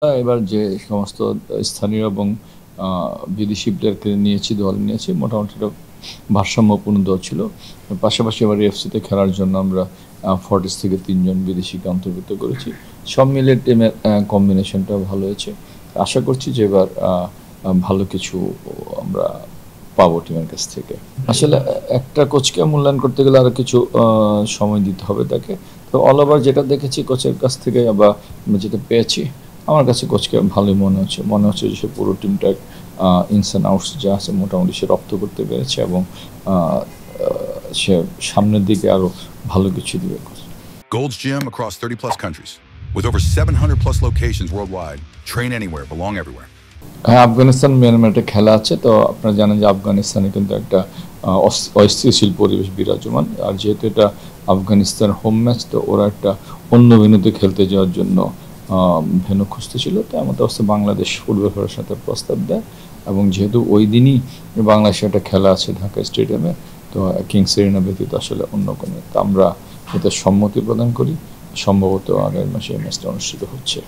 এবার যে সমস্ত স্থানীয় এবং বিদেশি প্লেয়ারকে নিয়েছি, দল নিয়েছি, মোটামুটি একটা ভারসাম্যপূর্ণ দল ছিল। পাশাপাশি আবার এফসিতে খেলার জন্য আমরা ফর্টিস থেকে ৩ জন বিদেশিকে অন্তর্ভুক্ত করেছি। সব মিলিয়ে টিমের কম্বিনেশনটা ভালো হয়েছে। আশা করছি যে এবার ভালো কিছু আমরা পাবো টিমের কাছ থেকে। আসলে একটা কোচকে মূল্যায়ন করতে গেলে আরো কিছু সময় দিতে হবে তাকে। তো অল ওভার যেটা দেখেছি কোচের কাছ থেকে বা যেটা পেয়েছি, আমার কাছে কোচকে ভালোই মনে হচ্ছে। মনে হচ্ছে যে সে পুরো টিমটা ইনস অ্যান্ড আউটস যা আছে মোটামুটি সে রপ্ত করতে পেরেছে এবং সে সামনের দিকে আরো ভালো কিছু দিবে। Gold's Gym across 30 plus countries with over 700 plus locations worldwide. Train anywhere, belong everywhere. হ্যাঁ, আফগানিস্তান মিয়ানমার একটা খেলা আছে। তো আপনারা জানেন যে আফগানিস্তানে কিন্তু একটা অস্থিতিশীল পরিবেশ বিরাজমান। আর যেহেতু এটা আফগানিস্তান হোম ম্যাচ, তো ওরা একটা অন্য ভেন্যুতে খেলতে যাওয়ার জন্য ভেন্যু খুঁজতেছিল। তো এমন অবস্থায় বাংলাদেশ ফুটবল ফেডারেশনের প্রস্তাব দেয় এবং যেহেতু ওই দিনই বাংলাদেশে একটা খেলা আছে ঢাকা স্টেডিয়ামে, তো কিংস এরিনা ব্যতীত আসলে অন্য কোনো, তো আমরা এতে সম্মতি প্রদান করি। সম্ভবত আগামী মাসে এই ম্যাচটা অনুষ্ঠিত হচ্ছে।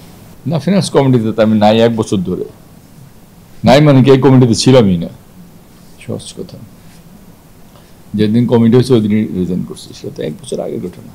না, ফিনান্স কমিটিতে তো আমি নাই 1 বছর ধরে। নাই মানে কি এই কমিটিতে ছিলামই না, সহজ কথা। যেদিন কমিটি হয়েছে ওই দিনই রিজাইন করছি, সেটা তো 1 বছর আগের ঘটনা।